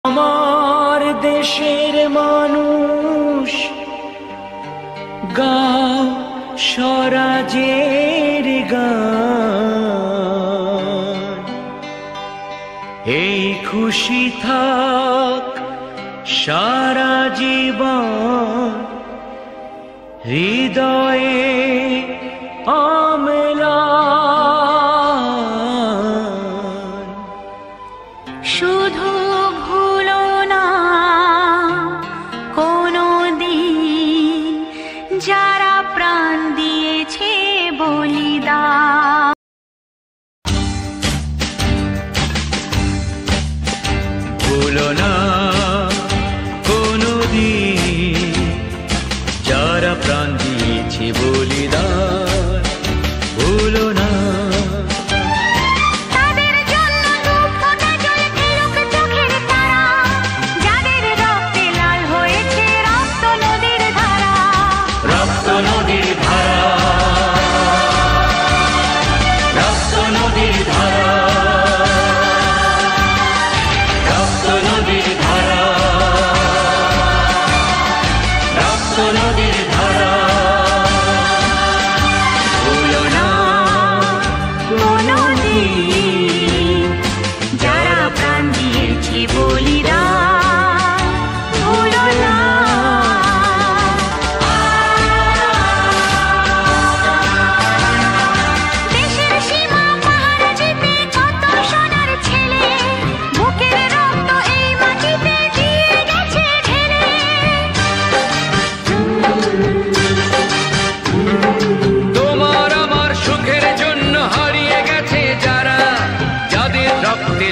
আমার দেশের মানুষ গাও স্বরাজের গান, এই খুশি থাক সারা জীবন হৃদয়ে অম্লান। শুধু ভুলো না কোনো দিন যারা প্রাণ দিয়েছে বলিদান। ভুলো না কোনো দিন যারা প্রাণ দিয়েছে বলিদান। ভুলো না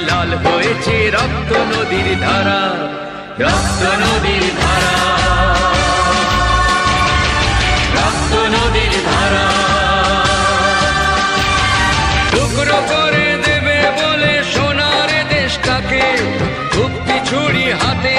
লাল হয়েছে রক্ত নদীর ধারা, রক্ত নদীর ধারা, রক্ত নদীর ধারা। টুকরো করে দেবে বলে সোনার দেশটাকে, মুক্তি ছুরি হাতে